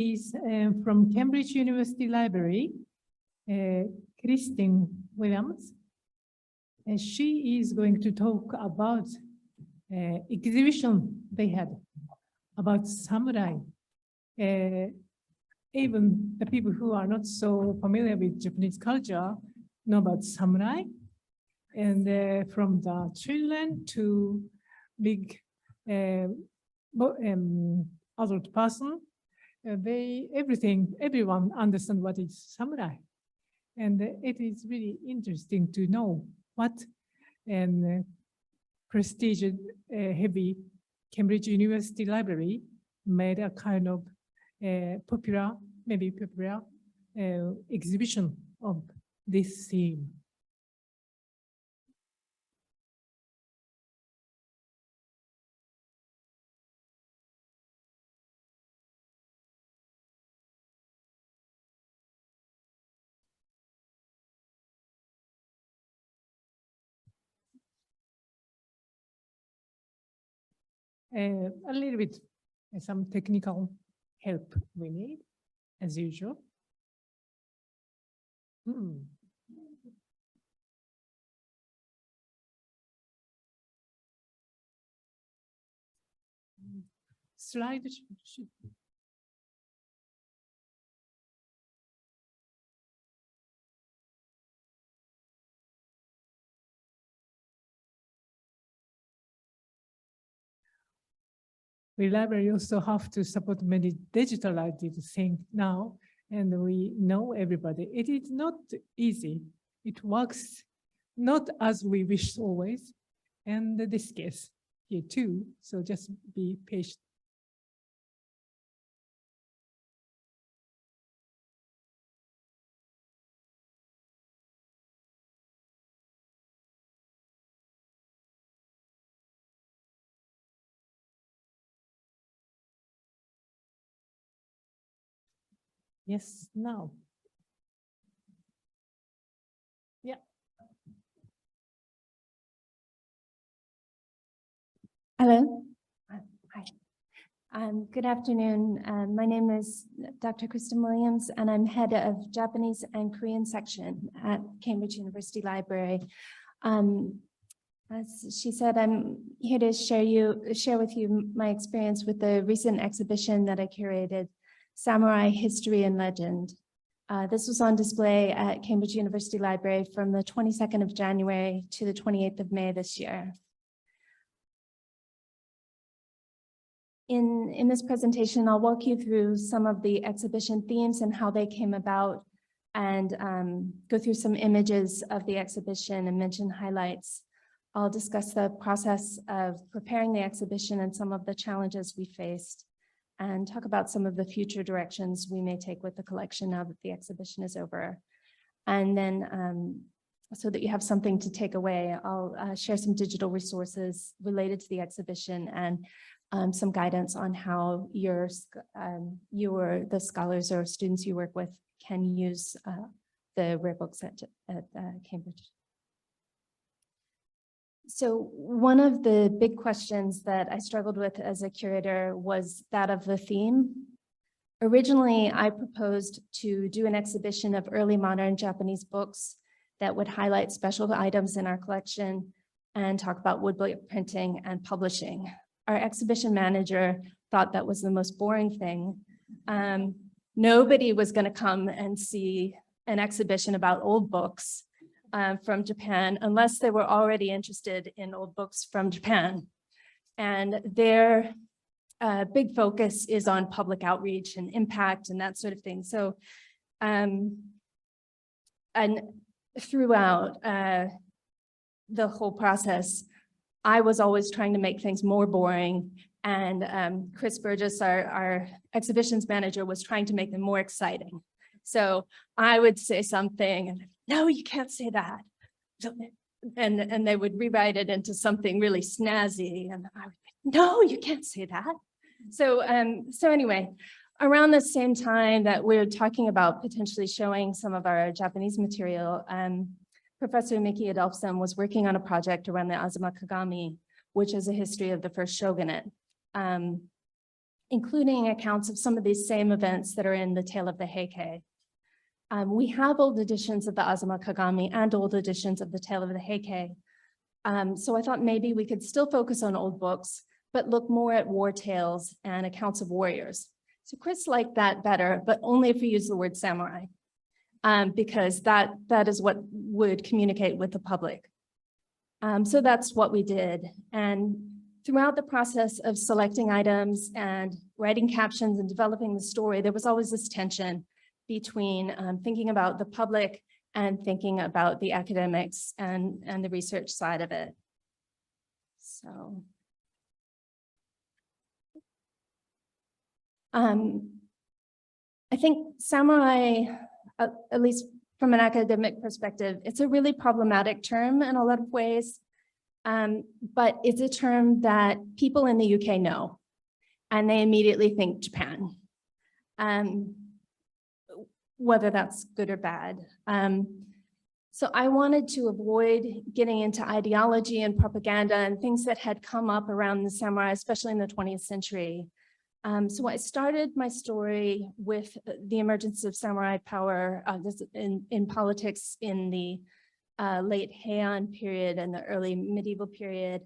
is from Cambridge University Library, Kristin Williams. And she is going to talk about exhibition they had about samurai. Even the people who are not so familiar with Japanese culture know about samurai. And from the children to big adult person, everyone understands what is samurai. And it is really interesting to know what prestigious heavy Cambridge University Library made a kind of popular exhibition of this theme. A little bit, some technical help we need, as usual. Slide should. We library also have to support many digitalized things now, and we know everybody. It is not easy. It works not as we wish always, and this case here too. So just be patient. Yes, now. Yeah. Hello. Hi. Good afternoon. My name is Dr. Kristin Williams, and I'm head of Japanese and Korean section at Cambridge University Library. As she said, I'm here to share with you my experience with the recent exhibition that I curated, Samurai History and Legend. This was on display at Cambridge University Library from the 22nd of January to the 28th of May this year. In this presentation, I'll walk you through some of the exhibition themes and how they came about, and go through some images of the exhibition and mention highlights. I'll discuss the process of preparing the exhibition and some of the challenges we faced, and talk about some of the future directions we may take with the collection now that the exhibition is over. And then, so that you have something to take away, I'll share some digital resources related to the exhibition and some guidance on how you or the scholars or students you work with can use the rare books at Cambridge. So one of the big questions that I struggled with as a curator was that of the theme. Originally, I proposed to do an exhibition of early modern Japanese books that would highlight special items in our collection and talk about woodblock printing and publishing. Our exhibition manager thought that was the most boring thing. Nobody was going to come and see an exhibition about old books from Japan unless they were already interested in old books from Japan. And their big focus is on public outreach and impact and that sort of thing. So, and throughout the whole process, I was always trying to make things more boring, and Chris Burgess, our exhibitions manager, was trying to make them more exciting. So I would say something, and no, you can't say that. And they would rewrite it into something really snazzy, and I would say, no, you can't say that. So, so anyway, around the same time that we're talking about potentially showing some of our Japanese material, Professor Miki Adolphson was working on a project around the Azuma Kagami, which is a history of the first shogunate. including accounts of some of these same events that are in the Tale of the Heike. We have old editions of the Azuma Kagami and old editions of the Tale of the Heike. So I thought maybe we could still focus on old books, but look more at war tales and accounts of warriors. So Chris liked that better, but only if we use the word samurai, because that is what would communicate with the public. So that's what we did. And throughout the process of selecting items and writing captions and developing the story, there was always this tension between thinking about the public and thinking about the academics and the research side of it. So I think samurai, at least from an academic perspective, it's a really problematic term in a lot of ways, but it's a term that people in the UK know, and they immediately think Japan. Whether that's good or bad. So I wanted to avoid getting into ideology and propaganda and things that had come up around the samurai, especially in the 20th century. So I started my story with the emergence of samurai power in politics in the late Heian period and the early medieval period,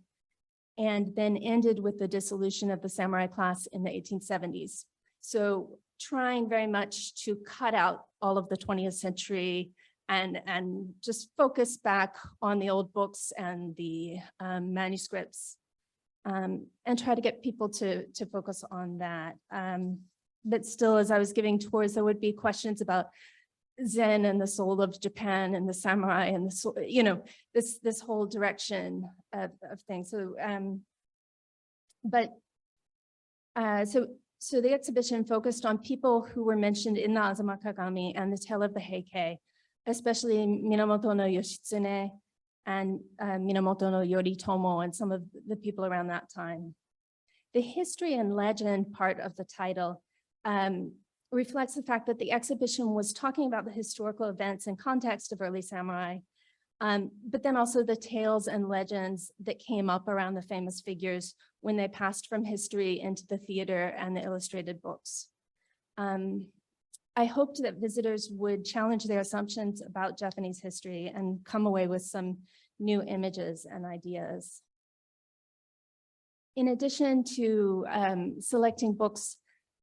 and then ended with the dissolution of the samurai class in the 1870s. So trying very much to cut out all of the 20th century and just focus back on the old books and the manuscripts, and try to get people to focus on that. But still, as I was giving tours, there would be questions about Zen and the soul of Japan and the samurai and the soul, you know, this whole direction of things. So, So the exhibition focused on people who were mentioned in the Azuma Kagami and the Tale of the Heike, especially Minamoto no Yoshitsune and Minamoto no Yoritomo and some of the people around that time. The history and legend part of the title reflects the fact that the exhibition was talking about the historical events and context of early samurai, but then also the tales and legends that came up around the famous figures when they passed from history into the theater and the illustrated books. I hoped that visitors would challenge their assumptions about Japanese history and come away with some new images and ideas. In addition to selecting books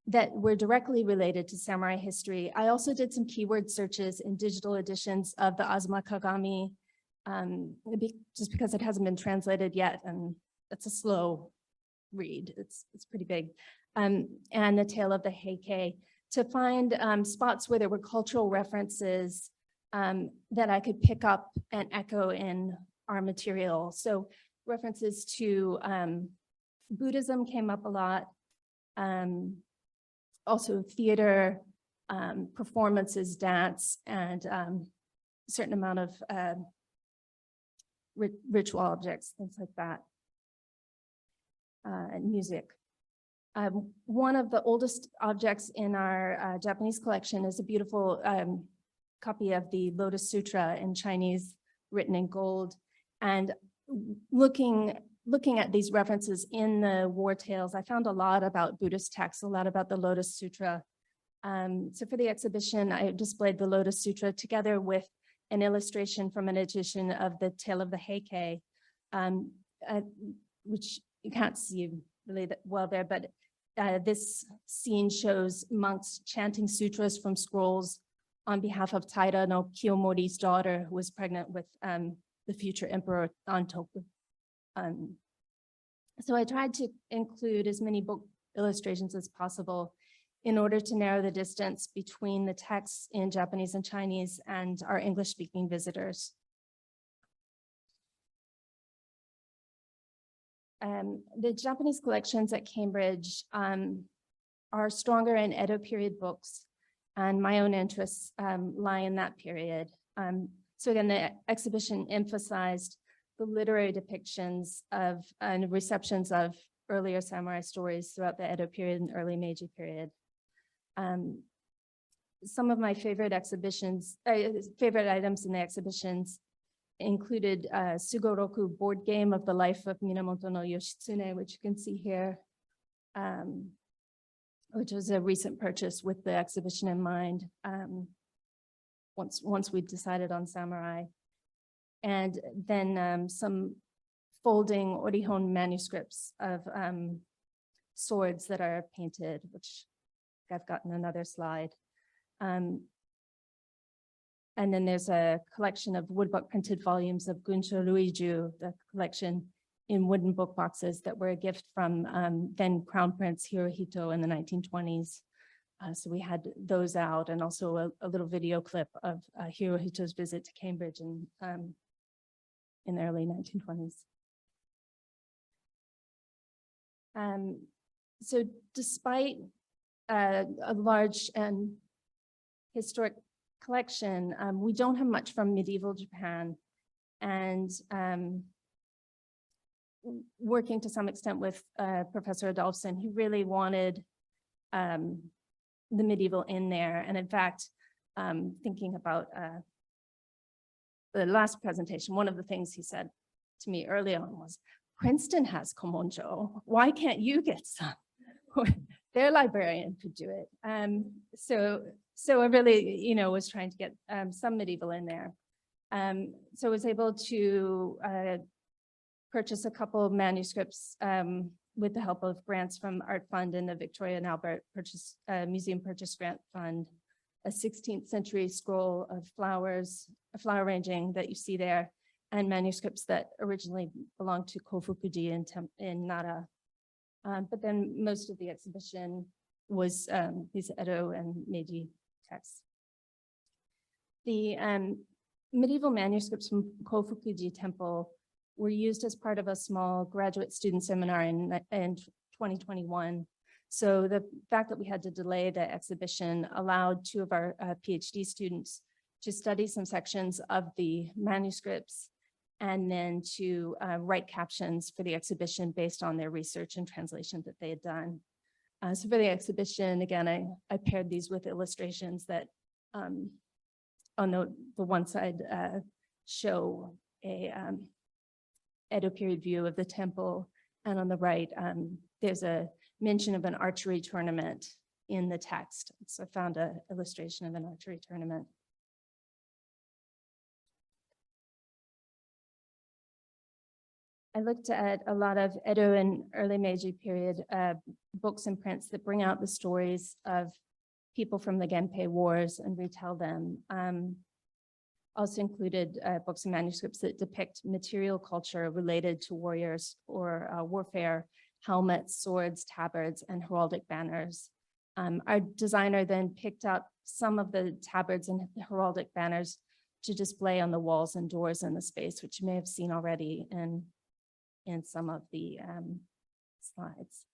that were directly related to samurai history, I also did some keyword searches in digital editions of the Azuma Kagami, just because it hasn't been translated yet, and it's a slow read. It's pretty big. And the Tale of the Heike, to find spots where there were cultural references that I could pick up and echo in our material. So references to Buddhism came up a lot. Also theater, performances, dance, and a certain amount of ritual objects, things like that, and music. One of the oldest objects in our Japanese collection is a beautiful copy of the Lotus Sutra in Chinese, written in gold. And looking at these references in the war tales, I found a lot about Buddhist texts, a lot about the Lotus Sutra. So for the exhibition, I displayed the Lotus Sutra together with an illustration from an edition of the Tale of the Heike, which you can't see really that well there, but this scene shows monks chanting sutras from scrolls on behalf of Taira no Kiyomori's daughter, who was pregnant with the future emperor Antoku. So I tried to include as many book illustrations as possible in order to narrow the distance between the texts in Japanese and Chinese and our English-speaking visitors. The Japanese collections at Cambridge are stronger in Edo period books, and my own interests lie in that period. So again, the exhibition emphasized the literary depictions of and receptions of earlier samurai stories throughout the Edo period and early Meiji period. Some of my favorite items in the exhibitions included Sugoroku board game of the life of Minamoto no Yoshitsune, which you can see here. which was a recent purchase with the exhibition in mind. Once we decided on samurai, and then some folding orihon manuscripts of swords that are painted, which I've gotten another slide. And then there's a collection of woodblock printed volumes of Gunsho Ruiju, the collection in wooden book boxes that were a gift from then Crown Prince Hirohito in the 1920s. So we had those out, and also a little video clip of Hirohito's visit to Cambridge in the early 1920s. So despite a large and historic collection, we don't have much from medieval Japan, and working to some extent with Professor Adolphson, he really wanted the medieval in there. And in fact, thinking about the last presentation, one of the things he said to me early on was, Princeton has komonjo, why can't you get some? Their librarian could do it. So I really, was trying to get some medieval in there. So I was able to purchase a couple of manuscripts with the help of grants from Art Fund and the Victoria and Albert Museum Purchase Grant Fund, a 16th century scroll of flowers, a flower arranging that you see there, and manuscripts that originally belonged to Kofukuji in Nara. But then most of the exhibition was these Edo and Meiji texts. The medieval manuscripts from Kofukuji Temple were used as part of a small graduate student seminar in 2021. So the fact that we had to delay the exhibition allowed two of our PhD students to study some sections of the manuscripts and then to write captions for the exhibition based on their research and translation that they had done. So for the exhibition, again, I paired these with illustrations that on the one side show a Edo period view of the temple, and on the right, there's a mention of an archery tournament in the text. So I found an illustration of an archery tournament. I looked at a lot of Edo and early Meiji period books and prints that bring out the stories of people from the Genpei Wars and retell them. Also included books and manuscripts that depict material culture related to warriors or warfare, helmets, swords, tabards, and heraldic banners. Our designer then picked up some of the tabards and heraldic banners to display on the walls and doors in the space, which you may have seen already in some of the slides.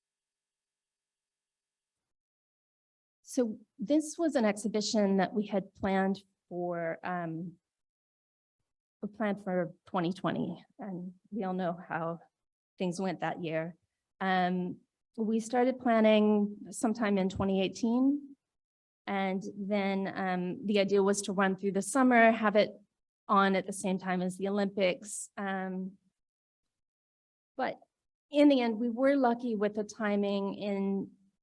So this was an exhibition that we had planned for 2020, and we all know how things went that year. We started planning sometime in 2018, and then the idea was to run through the summer, have it on at the same time as the Olympics. But in the end, we were lucky with the timing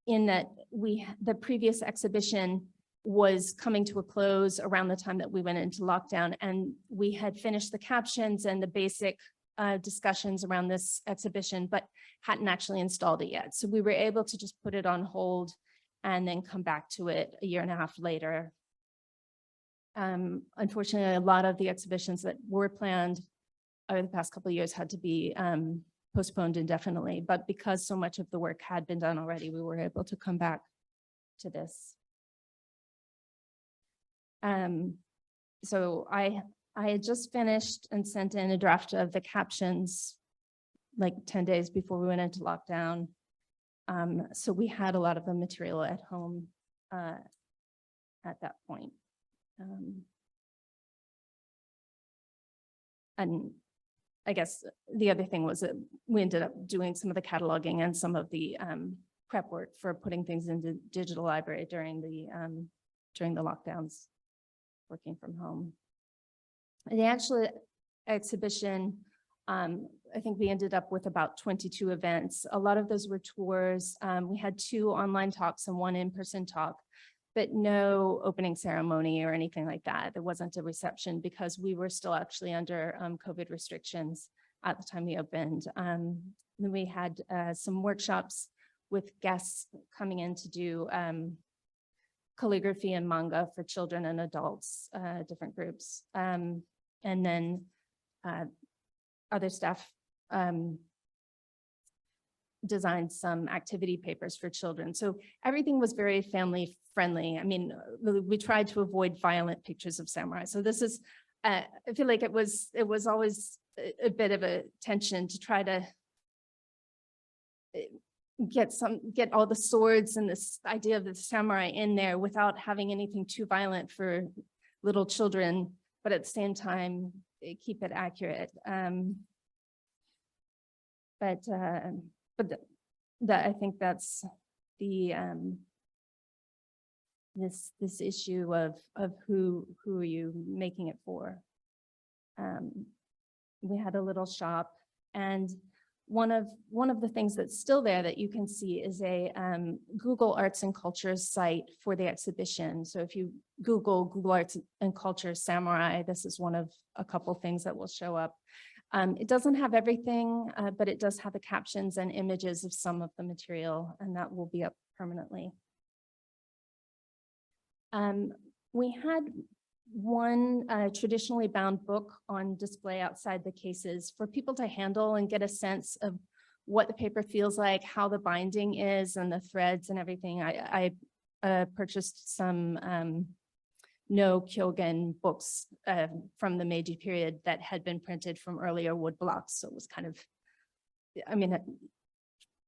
in that the previous exhibition was coming to a close around the time that we went into lockdown, and we had finished the captions and the basic discussions around this exhibition, but hadn't actually installed it yet. So we were able to just put it on hold and then come back to it a year and a half later. Unfortunately, a lot of the exhibitions that were planned over the past couple of years had to be postponed indefinitely, but because so much of the work had been done already, we were able to come back to this. So I had just finished and sent in a draft of the captions like 10 days before we went into lockdown. So we had a lot of the material at home at that point. And I guess the other thing was that we ended up doing some of the cataloging and some of the prep work for putting things into digital library during the lockdowns, working from home. And the actual exhibition I think we ended up with about 22 events. A lot of those were tours. We had 2 online talks and 1 in-person talk, but no opening ceremony or anything like that. There wasn't a reception because we were still actually under COVID restrictions at the time we opened. Then we had some workshops with guests coming in to do calligraphy and manga for children and adults, different groups. And then other staff designed some activity papers for children. So everything was very family friendly. I mean, we tried to avoid violent pictures of samurai. So this is, I feel like it was always a bit of a tension to try to get all the swords and this idea of the samurai in there without having anything too violent for little children, but at the same time, keep it accurate. But I think that's the this issue of who are you making it for. We had a little shop, and one of the things that's still there that you can see is a Google Arts and Cultures site for the exhibition. So if you Google Arts and Culture Samurai, this is one of a couple things that will show up. It doesn't have everything, but it does have the captions and images of some of the material, and that will be up permanently. We had one traditionally bound book on display outside the cases for people to handle and get a sense of what the paper feels like, how the binding is, and the threads and everything. I purchased some no Kyogen books from the Meiji period that had been printed from earlier wood blocks. So it was kind of, I mean,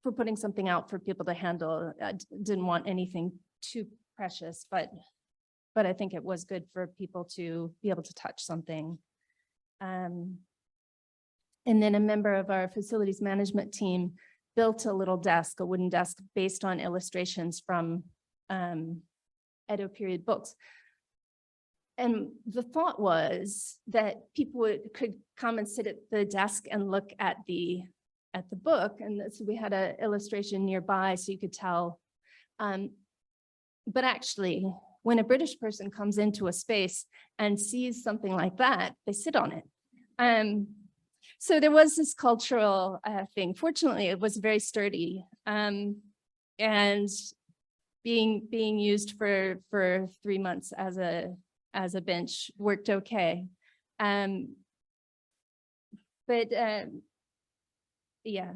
for putting something out for people to handle, I didn't want anything too precious, but I think it was good for people to be able to touch something. And then a member of our facilities management team built a little desk, a wooden desk based on illustrations from Edo period books. And the thought was that people could come and sit at the desk and look at the book. And so we had an illustration nearby so you could tell. But actually, when a British person comes into a space and sees something like that, they sit on it. So there was this cultural thing. Fortunately, it was very sturdy and being used for 3 months as a bench worked okay. But yeah.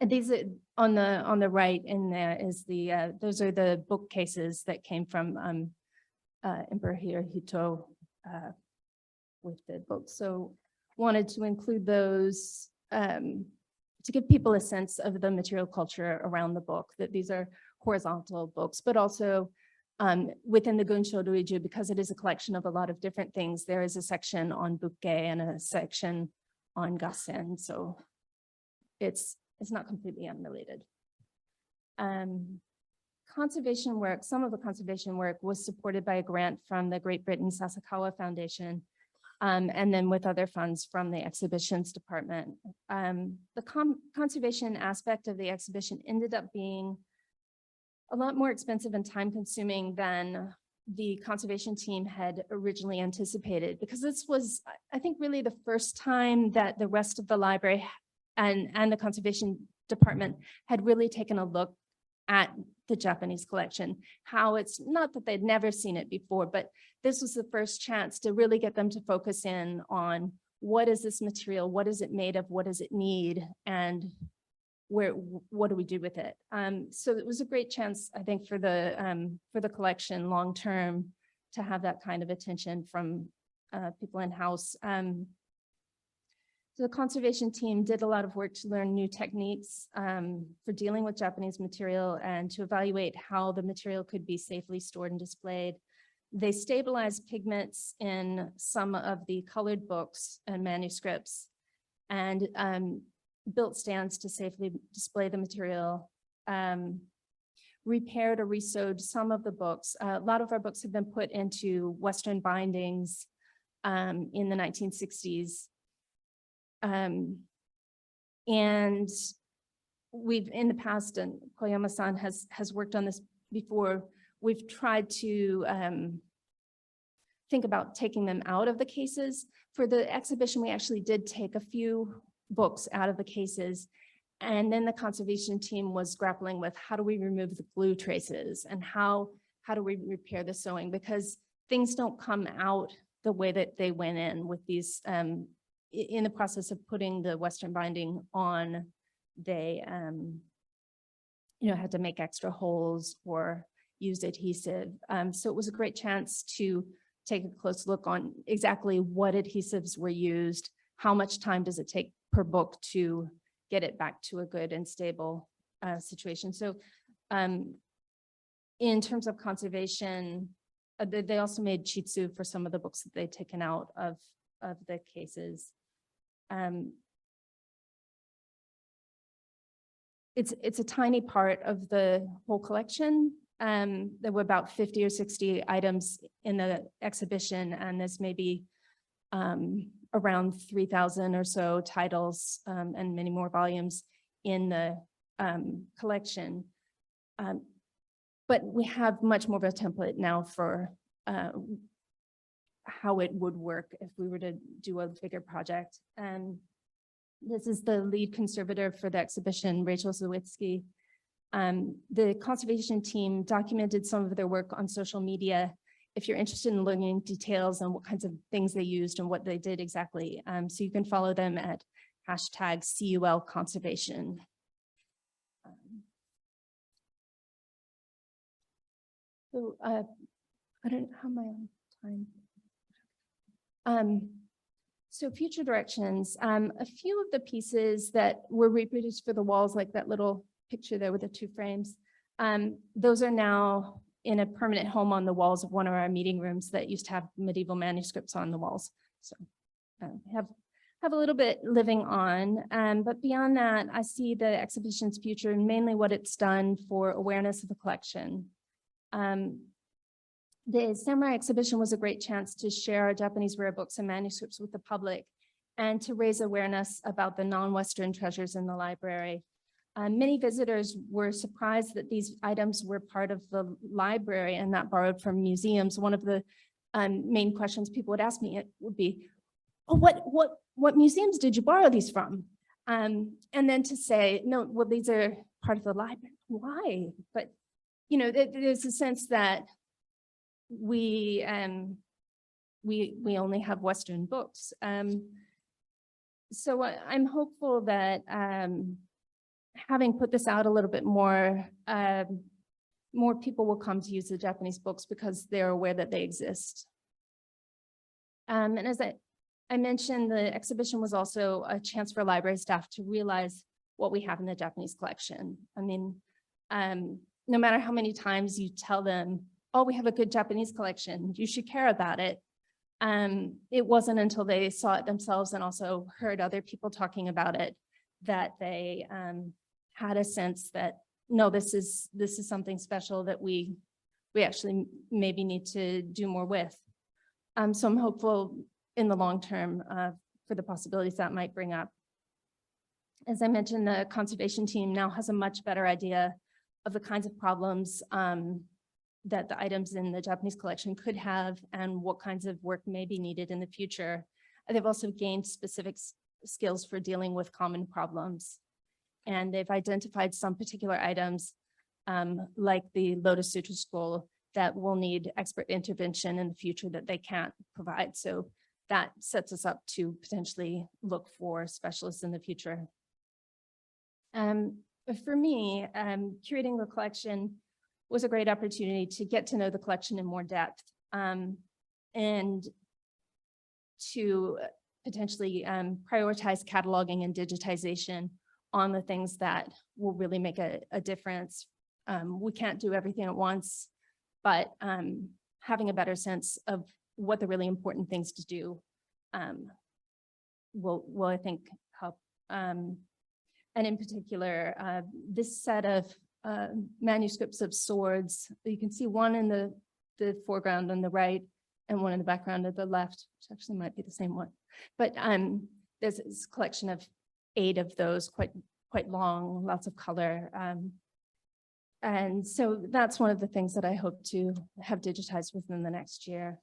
And these are on the right in there is the those are the bookcases that came from Emperor Hirohito with the books. So wanted to include those to give people a sense of the material culture around the book, that these are horizontal books, but also within the Gunsho Ruiju, because it is a collection of a lot of different things, there is a section on bukke and a section on gassen. So it's not completely unrelated. Conservation work, some of the conservation work was supported by a grant from the Great Britain Sasakawa Foundation, and then with other funds from the exhibitions department. The conservation aspect of the exhibition ended up being a lot more expensive and time consuming than the conservation team had originally anticipated, because this was, I think, really the first time that the rest of the library and the conservation department had really taken a look at the Japanese collection. How it's not that they'd never seen it before, but this was the first chance to really get them to focus in on what is this material, what is it made of, what does it need, and what do we do with it? So it was a great chance, I think, for the collection long term to have that kind of attention from people in-house. So the conservation team did a lot of work to learn new techniques for dealing with Japanese material and to evaluate how the material could be safely stored and displayed. They stabilized pigments in some of the colored books and manuscripts, and built stands to safely display the material, repaired or resewed some of the books. A lot of our books have been put into Western bindings in the 1960s. And we've in the past, and Koyama-san has worked on this before, we've tried to think about taking them out of the cases. For the exhibition, we actually did take a few books out of the cases. And then the conservation team was grappling with how do we remove the glue traces and how do we repair the sewing, because things don't come out the way that they went in with these, in the process of putting the Western binding on, they, had to make extra holes or use adhesive. So it was a great chance to take a close look on exactly what adhesives were used, how much time does it take per book to get it back to a good and stable situation. So in terms of conservation, they also made chitsu for some of the books that they'd taken out of the cases. It's a tiny part of the whole collection. There were about 50 or 60 items in the exhibition, and there's maybe around 3,000 or so titles and many more volumes in the collection. But we have much more of a template now for how it would work if we were to do a bigger project. And this is the lead conservator for the exhibition, Rachel Zwitzki. The conservation team documented some of their work on social media. If you're interested in learning details on what kinds of things they used and what they did exactly, so you can follow them at #CULconservation. So I don't know how am I on time. So future directions, a few of the pieces that were reproduced for the walls, like that little picture there with the 2 frames, those are now in a permanent home on the walls of one of our meeting rooms that used to have medieval manuscripts on the walls. So have a little bit living on, but beyond that, I see the exhibition's future and mainly what it's done for awareness of the collection. The Samurai exhibition was a great chance to share our Japanese rare books and manuscripts with the public and to raise awareness about the non-Western treasures in the library. Many visitors were surprised that these items were part of the library and not borrowed from museums. One of the main questions people would ask me would be, oh, what museums did you borrow these from? And then to say, no, well, these are part of the library. Why? But, there's a sense that we only have Western books. So I'm hopeful that having put this out a little bit more, more people will come to use the Japanese books because they're aware that they exist. And as I mentioned, the exhibition was also a chance for library staff to realize what we have in the Japanese collection. I mean, no matter how many times you tell them, oh, we have a good Japanese collection, you should care about it. It wasn't until they saw it themselves and also heard other people talking about it that they had a sense that, no, this is something special that we actually maybe need to do more with. So I'm hopeful in the long term for the possibilities that might bring up. As I mentioned, the conservation team now has a much better idea of the kinds of problems that the items in the Japanese collection could have and what kinds of work may be needed in the future. They've also gained specific skills for dealing with common problems. And they've identified some particular items like the Lotus Sutra scroll that will need expert intervention in the future that they can't provide. So that sets us up to potentially look for specialists in the future. For me, curating the collection was a great opportunity to get to know the collection in more depth and to potentially prioritize cataloging and digitization on the things that will really make a difference. We can't do everything at once, but having a better sense of what the really important things to do will I think, help. And in particular, this set of manuscripts of swords, you can see one in the foreground on the right and one in the background at the left, which actually might be the same one. But there's this collection of 8 of those, quite long, lots of color. And so that's one of the things that I hope to have digitized within the next year.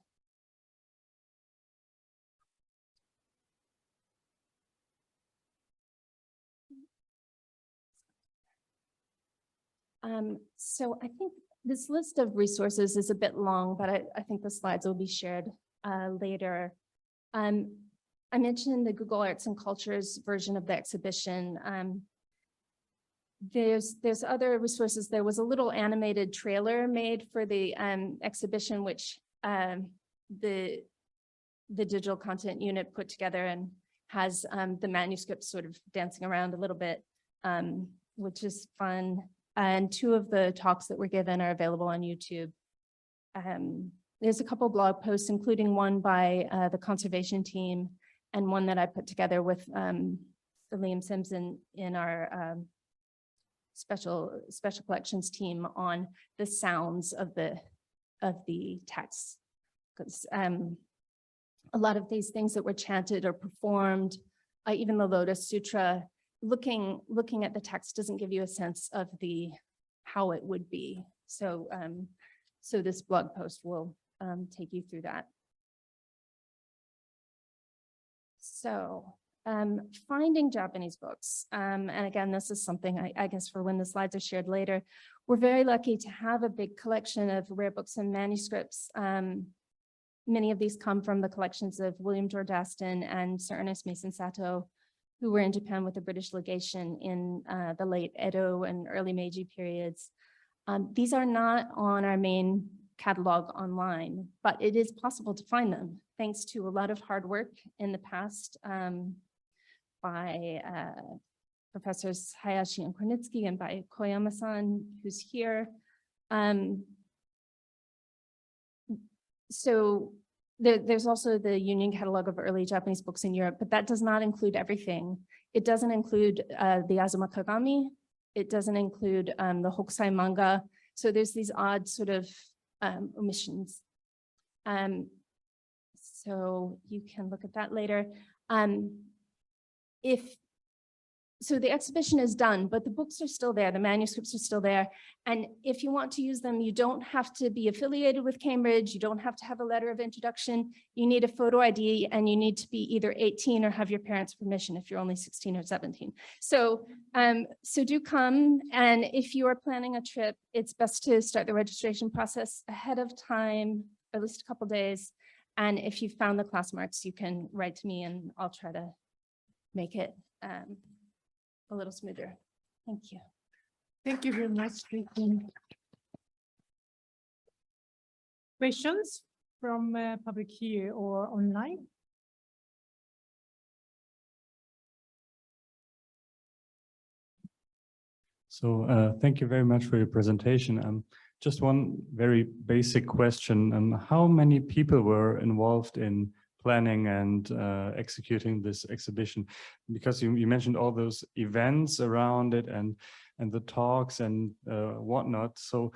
So I think this list of resources is a bit long, but I think the slides will be shared later. I mentioned the Google Arts and Cultures version of the exhibition. There's other resources. There was a little animated trailer made for the exhibition, which the digital content unit put together, and has the manuscript sort of dancing around a little bit, which is fun. And 2 of the talks that were given are available on YouTube. There's a couple blog posts, including one by the conservation team, and one that I put together with Liam Simpson in our special collections team on the sounds of the texts. Because a lot of these things that were chanted or performed, even the Lotus Sutra, looking at the text doesn't give you a sense of how it would be. So so this blog post will take you through that. So finding Japanese books, and again, this is something I guess for when the slides are shared later. We're very lucky to have a big collection of rare books and manuscripts. Many of these come from the collections of William George Aston and Sir Ernest Mason Sato, who were in Japan with the British legation in the late Edo and early Meiji periods. These are not on our main catalog online, but it is possible to find them thanks to a lot of hard work in the past by Professors Hayashi and Kornitsky, and by Koyama-san, who's here. So there's also the Union Catalog of Early Japanese Books in Europe, but that does not include everything. It doesn't include the Azuma Kagami. It doesn't include the Hokusai manga. So there's these odd sort of omissions. So you can look at that later. So the exhibition is done, but the books are still there, the manuscripts are still there. And if you want to use them, you don't have to be affiliated with Cambridge, you don't have to have a letter of introduction, you need a photo ID, and you need to be either 18 or have your parents' permission if you're only 16 or 17. So, so do come, and if you are planning a trip, it's best to start the registration process ahead of time, at least a couple days. And if you've found the class marks, you can write to me and I'll try to make it a little smoother. Thank you. Thank you very much, Kristin. Questions from public here or online? So thank you very much for your presentation. Just one very basic question. How many people were involved in planning and executing this exhibition? Because you mentioned all those events around it and the talks and whatnot. So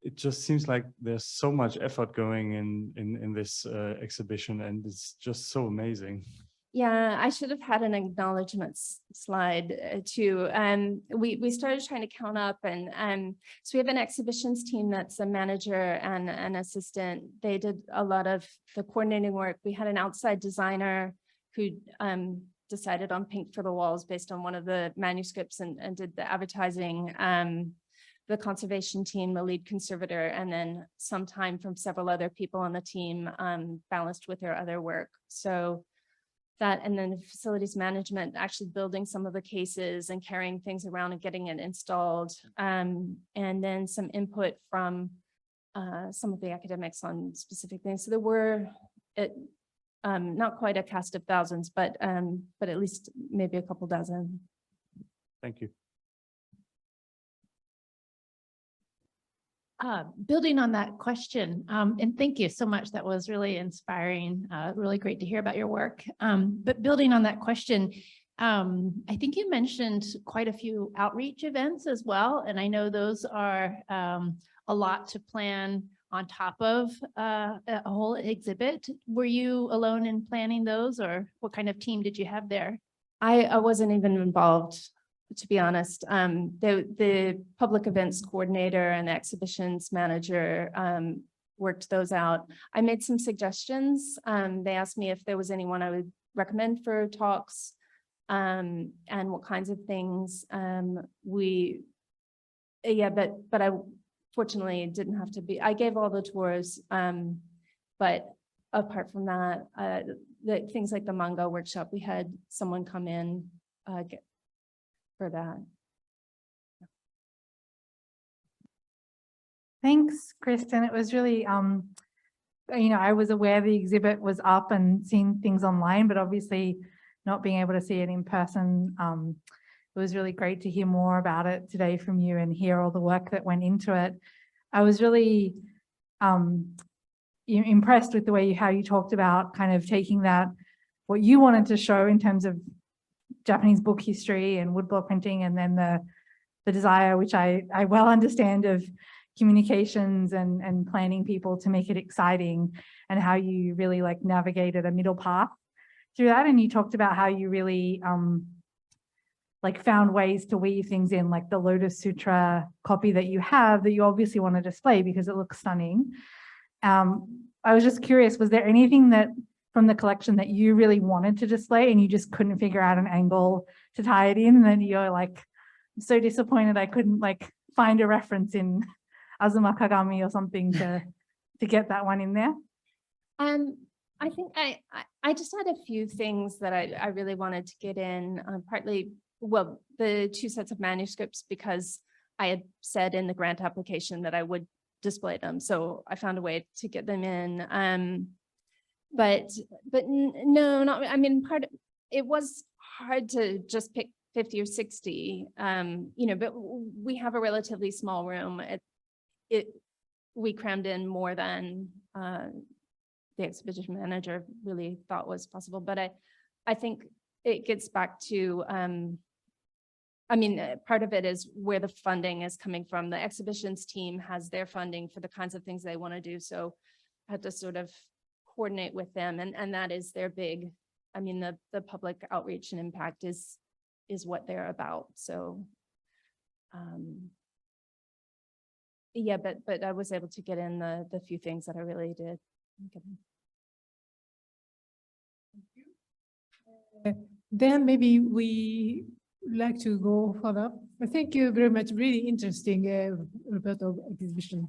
it just seems like there's so much effort going in this exhibition, and it's just so amazing. Yeah, I should have had an acknowledgements slide too. We started trying to count up, and so we have an exhibitions team that's a manager and an assistant. They did a lot of the coordinating work. We had an outside designer who decided on pink for the walls based on one of the manuscripts and did the advertising. The conservation team, the lead conservator, and then some time from several other people on the team balanced with their other work. So that, and then the facilities management, actually building some of the cases and carrying things around and getting it installed. And then some input from some of the academics on specific things. So there were not quite a cast of thousands, but at least maybe a couple dozen. Thank you. Building on that question, and thank you so much. That was really inspiring. Really great to hear about your work. But building on that question, I think you mentioned quite a few outreach events as well. And I know those are a lot to plan on top of a whole exhibit. Were you alone in planning those, or what kind of team did you have there? I wasn't even involved, to be honest. The public events coordinator and exhibitions manager worked those out. I made some suggestions. They asked me if there was anyone I would recommend for talks and what kinds of things. But I fortunately didn't have to be. I gave all the tours, but apart from that, things like the Manga Workshop, we had someone come in for that. Thanks, Kristin. It was really, I was aware the exhibit was up and seeing things online, but obviously not being able to see it in person. It was really great to hear more about it today from you and hear all the work that went into it. I was really impressed with the way how you talked about kind of taking what you wanted to show in terms of Japanese book history and woodblock printing, and then the desire, which I well understand, of communications and planning people to make it exciting, and how you really like navigated a middle path through that. And you talked about how you really like found ways to weave things in, like the Lotus Sutra copy that you have that you obviously want to display because it looks stunning. I was just curious, was there anything that from the collection that you really wanted to display and you just couldn't figure out an angle to tie it in? And then you're like, I'm so disappointed I couldn't like find a reference in Azuma Kagami or something to get that one in there. I think I just had a few things that I really wanted to get in, partly, well, the 2 sets of manuscripts, because I had said in the grant application that I would display them. So I found a way to get them in. But no, not, I mean, it was hard to just pick 50 or 60, but we have a relatively small room. We crammed in more than the exhibition manager really thought was possible. But I think it gets back to, part of it is where the funding is coming from. The exhibitions team has their funding for the kinds of things they want to do. So I had to sort of coordinate with them, and that is their big, the public outreach and impact is what they're about. So but I was able to get in the few things that I really did. Then maybe we like to go further. Thank you very much. Really interesting Roberto exhibition.